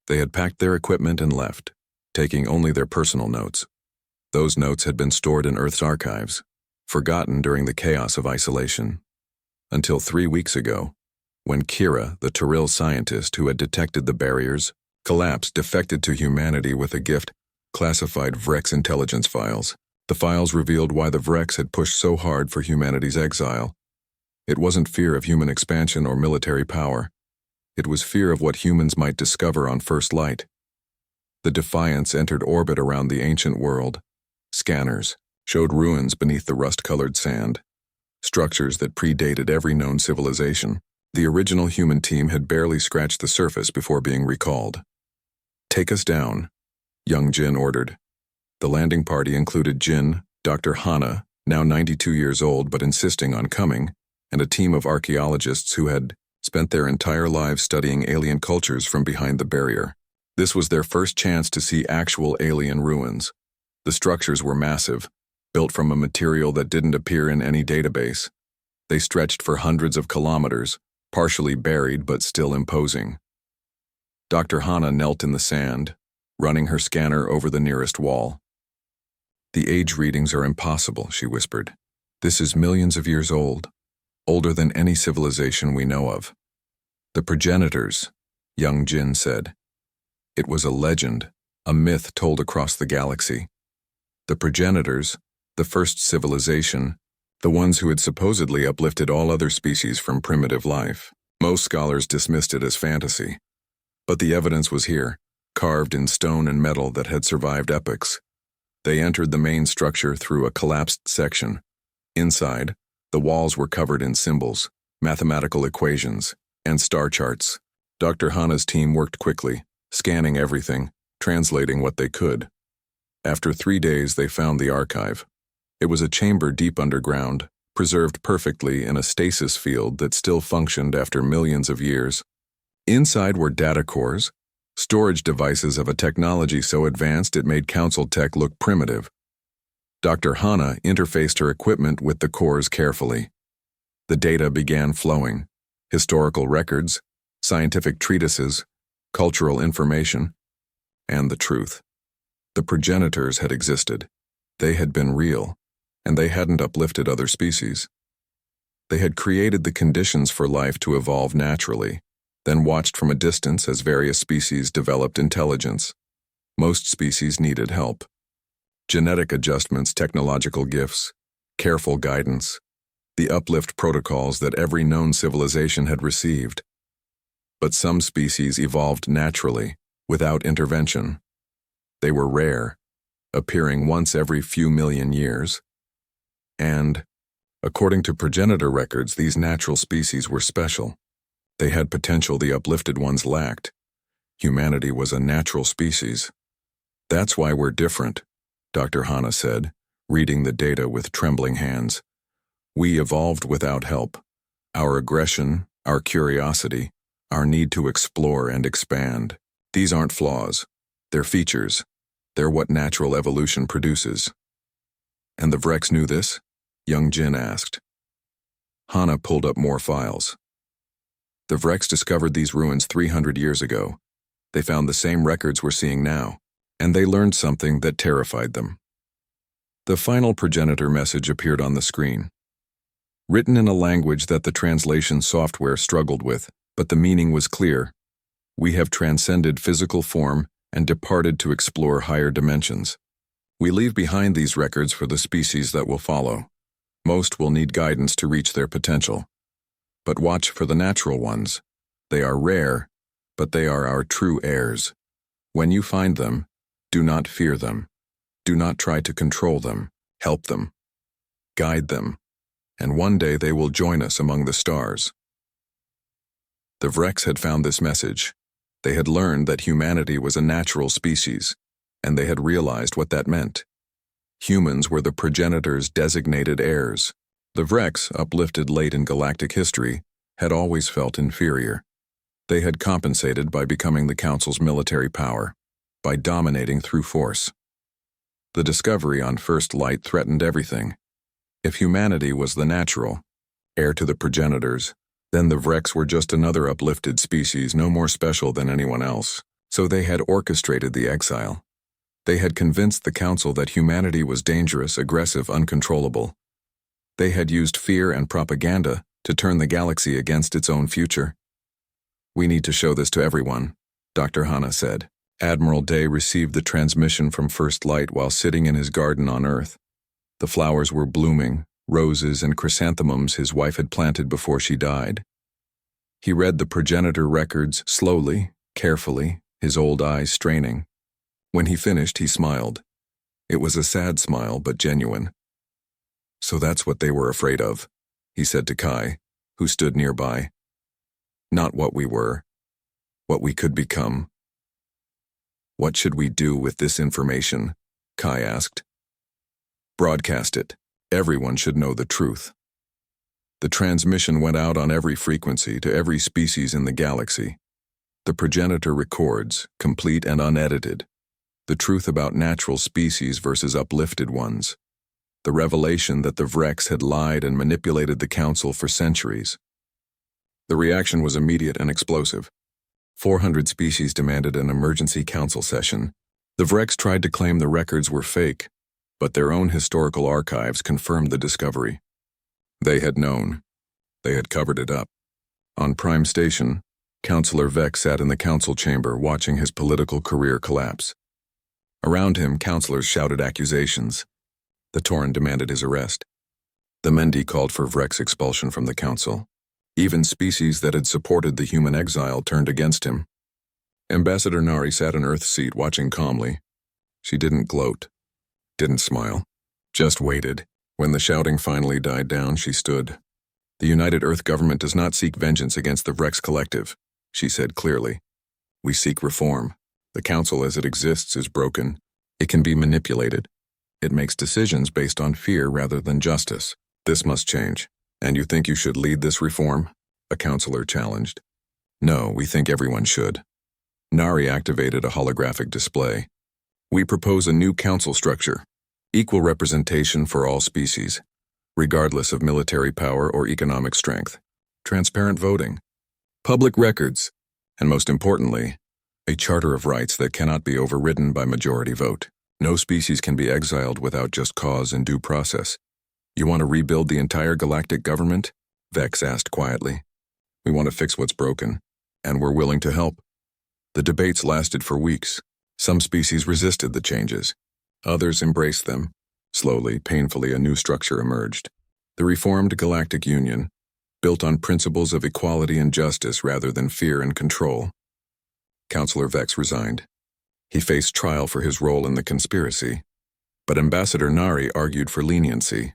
They had packed their equipment and left, taking only their personal notes. Those notes had been stored in Earth's archives, forgotten during the chaos of isolation. Until 3 weeks ago, when Kira, the Turil scientist who had detected the barriers, collapsed, defected to humanity with a gift, classified Vrex intelligence files. The files revealed why the Vrex had pushed so hard for humanity's exile. It wasn't fear of human expansion or military power. It was fear of what humans might discover on First Light. The Defiance entered orbit around the ancient world. Scanners showed ruins beneath the rust-colored sand, structures that predated every known civilization. The original human team had barely scratched the surface before being recalled. "Take us down," Young Jin ordered. The landing party included Jin, Dr. Hana, now 92 years old but insisting on coming, and a team of archaeologists who had spent their entire lives studying alien cultures from behind the barrier. This was their first chance to see actual alien ruins. The structures were massive, built from a material that didn't appear in any database. They stretched for hundreds of kilometers, partially buried but still imposing. Dr. Hana knelt in the sand, running her scanner over the nearest wall. "The age readings are impossible," she whispered. "This is millions of years old, older than any civilization we know of." "The progenitors," Young Jin said. It was a legend, a myth told across the galaxy. The progenitors, the first civilization, the ones who had supposedly uplifted all other species from primitive life. Most scholars dismissed it as fantasy. But the evidence was here, carved in stone and metal that had survived epochs. They entered the main structure through a collapsed section. Inside, the walls were covered in symbols, mathematical equations, and star charts. Dr. Hana's team worked quickly, scanning everything, translating what they could. After 3 days, they found the archive. It was a chamber deep underground, preserved perfectly in a stasis field that still functioned after millions of years. Inside were data cores, storage devices of a technology so advanced it made council tech look primitive. Dr. Hana interfaced her equipment with the cores carefully. The data began flowing: historical records, scientific treatises, cultural information, and the truth. The progenitors had existed. They had been real, and they hadn't uplifted other species. They had created the conditions for life to evolve naturally, then watched from a distance as various species developed intelligence. Most species needed help. Genetic adjustments, technological gifts, careful guidance, the uplift protocols that every known civilization had received. But some species evolved naturally, without intervention. They were rare, appearing once every few million years. And, according to progenitor records, these natural species were special. They had potential the uplifted ones lacked. Humanity was a natural species. "That's why we're different," Dr. Hana said, reading the data with trembling hands. "We evolved without help. Our aggression, our curiosity, our need to explore and expand. These aren't flaws. They're features. They're what natural evolution produces." "And the Vrex knew this?" Young Jin asked. Hana pulled up more files. "The Vrex discovered these ruins 300 years ago. They found the same records we're seeing now, and they learned something that terrified them." The final progenitor message appeared on the screen. written in a language that the translation software struggled with, but the meaning was clear. We have transcended physical form and departed to explore higher dimensions. We leave behind these records for the species that will follow. Most will need guidance to reach their potential. But watch for the natural ones. They are rare, but they are our true heirs. When you find them, do not fear them. Do not try to control them. Help them. Guide them. And one day they will join us among the stars. The Vrex had found this message. They had learned that humanity was a natural species, and they had realized what that meant. Humans were the progenitors' designated heirs. The Vrex, uplifted late in galactic history, had always felt inferior. They had compensated by becoming the Council's military power, by dominating through force. The discovery on first light threatened everything. If humanity was the natural, heir to the progenitors, then the Vrex were just another uplifted species no more special than anyone else. So they had orchestrated the exile. They had convinced the Council that humanity was dangerous, aggressive, uncontrollable. They had used fear and propaganda to turn the galaxy against its own future. We need to show this to everyone, Dr. Hanna said. Admiral Day received the transmission from First Light while sitting in his garden on Earth. The flowers were blooming, roses and chrysanthemums his wife had planted before she died. He read the progenitor records slowly, carefully, his old eyes straining. When he finished, he smiled. It was a sad smile, but genuine. So that's what they were afraid of, he said to Kai, who stood nearby. Not what we were, what we could become. What should we do with this information? Kai asked. Broadcast it. Everyone should know the truth. The transmission went out on every frequency to every species in the galaxy. The progenitor records, complete and unedited, the truth about natural species versus uplifted ones. The revelation that the Vrex had lied and manipulated the Council for centuries. The reaction was immediate and explosive. 400 species demanded an emergency council session. The Vrex tried to claim the records were fake, but their own historical archives confirmed the discovery. They had known. They had covered it up. On Prime Station, Councillor Vex sat in the council chamber watching his political career collapse. Around him, councillors shouted accusations. The Tauren demanded his arrest. The Mendi called for Vrex expulsion from the council. Even species that had supported the human exile turned against him. Ambassador Nari sat in Earth's seat watching calmly. She didn't gloat, didn't smile, just waited. When the shouting finally died down, she stood. The United Earth government does not seek vengeance against the Vrex Collective, she said clearly. We seek reform. The Council as it exists is broken. It can be manipulated. It makes decisions based on fear rather than justice. This must change. And you think you should lead this reform? A councillor challenged. No, we think everyone should. Nari activated a holographic display. We propose a new council structure. Equal representation for all species, regardless of military power or economic strength. Transparent voting. Public records. And most importantly, a charter of rights that cannot be overridden by majority vote. No species can be exiled without just cause and due process. You want to rebuild the entire galactic government? Vex asked quietly. We want to fix what's broken, and we're willing to help. The debates lasted for weeks. Some species resisted the changes. Others embraced them. Slowly, painfully, a new structure emerged. The reformed Galactic Union, built on principles of equality and justice rather than fear and control. Councillor Vex resigned. He faced trial for his role in the conspiracy, but Ambassador Nari argued for leniency.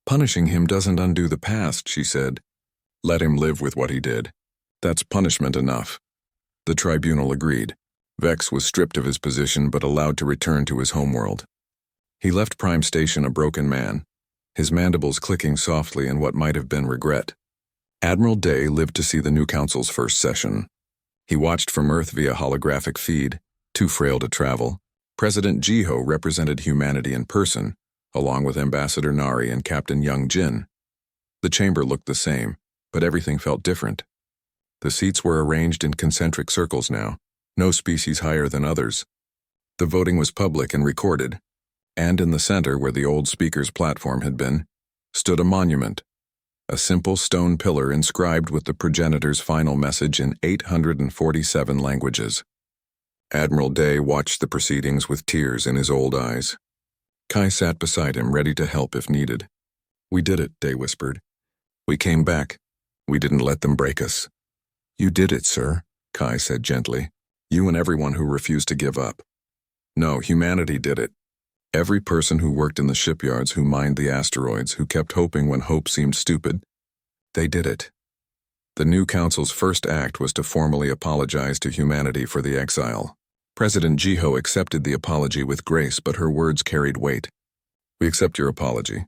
Punishing him doesn't undo the past, she said. Let him live with what he did. That's punishment enough. The tribunal agreed. Vex was stripped of his position but allowed to return to his homeworld. He left Prime Station a broken man, his mandibles clicking softly in what might have been regret. Admiral Day lived to see the new council's first session. He watched from Earth via holographic feed, too frail to travel. President Jiho represented humanity in person, along with Ambassador Nari and Captain Young Jin. The chamber looked the same, but everything felt different. The seats were arranged in concentric circles now, no species higher than others. The voting was public and recorded, and in the center where the old speaker's platform had been, stood a monument, a simple stone pillar inscribed with the progenitor's final message in 847 languages. Admiral Day watched the proceedings with tears in his old eyes. Kai sat beside him, ready to help if needed. "We did it," Day whispered. "We came back. We didn't let them break us." "You did it, sir," Kai said gently. "You and everyone who refused to give up." "No, humanity did it. Every person who worked in the shipyards, who mined the asteroids, who kept hoping when hope seemed stupid. They did it." The new council's first act was to formally apologize to humanity for the exile. President Jiho accepted the apology with grace, but her words carried weight. "We accept your apology,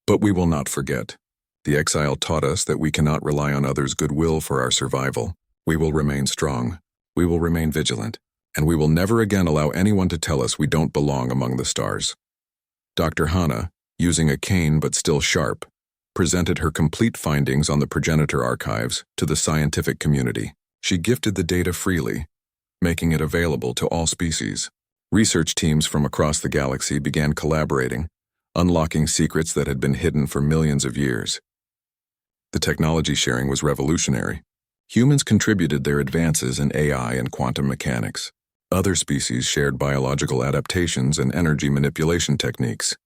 but we will not forget. The exile taught us that we cannot rely on others' goodwill for our survival. We will remain strong. We will remain vigilant. And we will never again allow anyone to tell us we don't belong among the stars." Dr. Hana, using a cane but still sharp, presented her complete findings on the progenitor archives to the scientific community. She gifted the data freely, making it available to all species. Research teams from across the galaxy began collaborating, unlocking secrets that had been hidden for millions of years. The technology sharing was revolutionary. Humans contributed their advances in AI and quantum mechanics. Other species shared biological adaptations and energy manipulation techniques.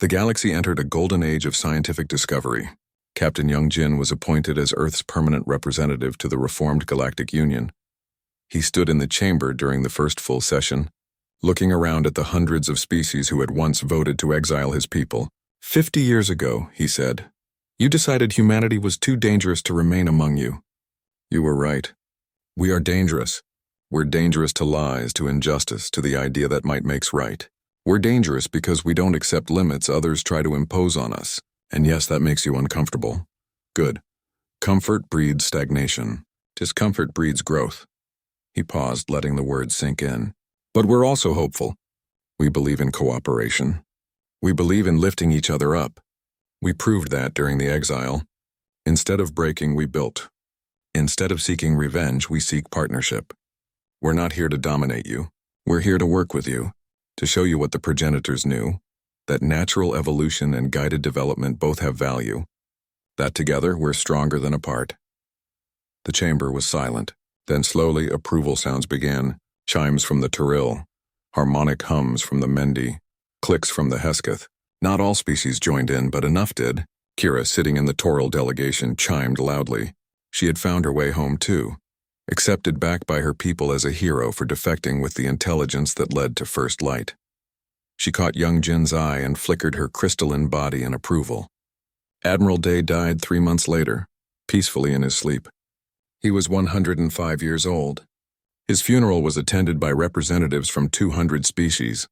The galaxy entered a golden age of scientific discovery. Captain Young Jin was appointed as Earth's permanent representative to the reformed Galactic Union. He stood in the chamber during the first full session, looking around at the hundreds of species who had once voted to exile his people. 50 years ago, he said, you decided humanity was too dangerous to remain among you. You were right. We are dangerous. We're dangerous to lies, to injustice, to the idea that might makes right. We're dangerous because we don't accept limits others try to impose on us. And yes, that makes you uncomfortable. Good. Comfort breeds stagnation. Discomfort breeds growth. He paused, letting the words sink in. But we're also hopeful. We believe in cooperation. We believe in lifting each other up. We proved that during the exile. Instead of breaking, we built. Instead of seeking revenge, we seek partnership. We're not here to dominate you. We're here to work with you, to show you what the progenitors knew, that natural evolution and guided development both have value, that together we're stronger than apart. The chamber was silent. Then slowly approval sounds began, chimes from the Turil, harmonic hums from the Mendi, clicks from the Hesketh. Not all species joined in, but enough did. Kira, sitting in the Toril delegation, chimed loudly. She had found her way home too, accepted back by her people as a hero for defecting with the intelligence that led to First Light. She caught young Jin's eye and flickered her crystalline body in approval. Admiral Day died 3 months later, peacefully in his sleep. He was 105 years old. His funeral was attended by representatives from 200 species.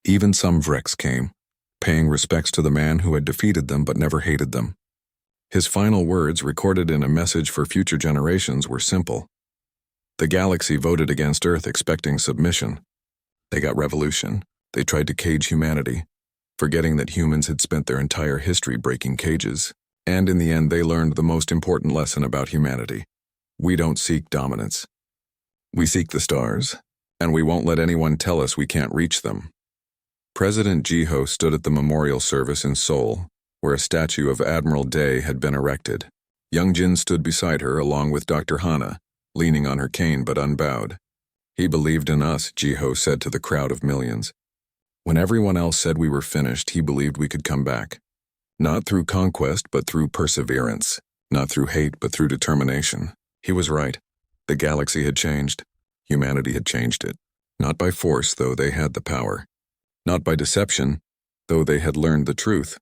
Even some Vrex came, paying respects to the man who had defeated them but never hated them. His final words, recorded in a message for future generations, were simple. The galaxy voted against Earth expecting submission. They got revolution. They tried to cage humanity, forgetting that humans had spent their entire history breaking cages. And in the end, they learned the most important lesson about humanity. We don't seek dominance. We seek the stars, and we won't let anyone tell us we can't reach them. President Jiho stood at the memorial service in Seoul, where a statue of Admiral Day had been erected. Young Jin stood beside her along with Dr. Hana, leaning on her cane but unbowed. He believed in us, Jiho said to the crowd of millions. When everyone else said we were finished, he believed we could come back. Not through conquest, but through perseverance. Not through hate, but through determination. He was right. The galaxy had changed. Humanity had changed it. Not by force, though they had the power. Not by deception, though they had learned the truth.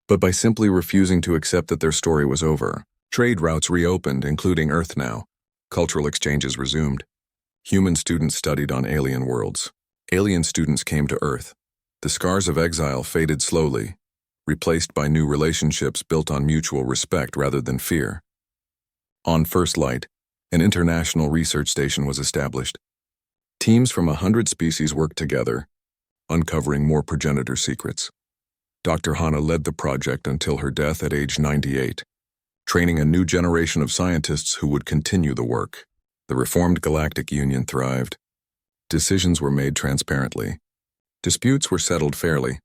But by simply refusing to accept that their story was over. Trade routes reopened, including Earth now. Cultural exchanges resumed. Human students studied on alien worlds. Alien students came to Earth. The scars of exile faded slowly, replaced by new relationships built on mutual respect rather than fear. On First Light, an international research station was established. Teams from 100 species worked together, uncovering more progenitor secrets. Dr. Hana led the project until her death at age 98, training a new generation of scientists who would continue the work. The reformed Galactic Union thrived. Decisions were made transparently. Disputes were settled fairly.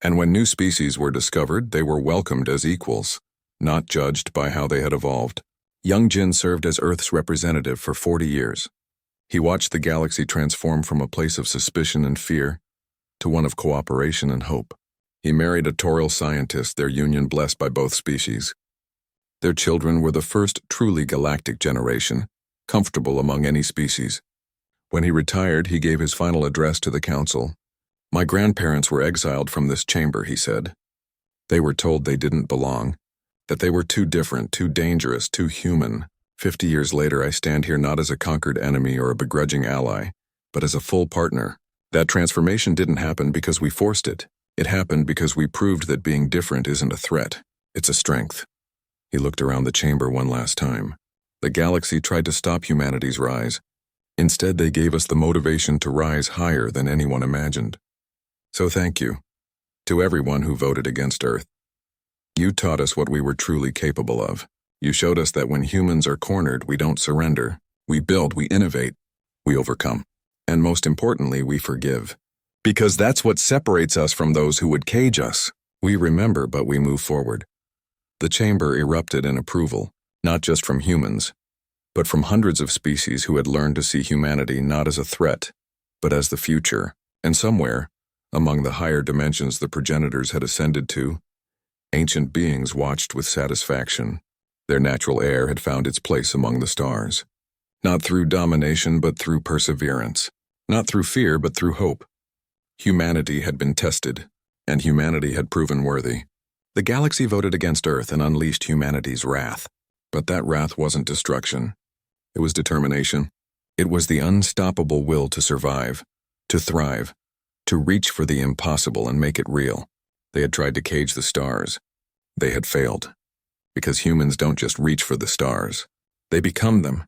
And when new species were discovered, they were welcomed as equals. not judged by how they had evolved. Young Jin served as Earth's representative for 40 years. He watched the galaxy transform from a place of suspicion and fear to one of cooperation and hope. He married a Tauril scientist, their union blessed by both species. Their children were the first truly galactic generation, comfortable among any species. When he retired, he gave his final address to the council. "My grandparents were exiled from this chamber," he said. "They were told they didn't belong, that they were too different, too dangerous, too human. 50 years later, I stand here not as a conquered enemy or a begrudging ally, but as a full partner. That transformation didn't happen because we forced it. It happened because we proved that being different isn't a threat, it's a strength." He looked around the chamber one last time. The galaxy tried to stop humanity's rise. Instead, they gave us the motivation to rise higher than anyone imagined. So thank you to everyone who voted against Earth. You taught us what we were truly capable of. You showed us that when humans are cornered, we don't surrender. We build, we innovate, we overcome. And most importantly, we forgive. Because that's what separates us from those who would cage us. We remember, but we move forward. The chamber erupted in approval, not just from humans, but from hundreds of species who had learned to see humanity not as a threat, but as the future. And somewhere, among the higher dimensions the progenitors had ascended to, ancient beings watched with satisfaction. Their natural heir had found its place among the stars. Not through domination, but through perseverance. Not through fear, but through hope. Humanity had been tested, and humanity had proven worthy. The galaxy voted against Earth and unleashed humanity's wrath. But that wrath wasn't destruction. It was determination. It was the unstoppable will to survive, to thrive, to reach for the impossible and make it real. They had tried to cage the stars. They had failed. Because humans don't just reach for the stars. They become them.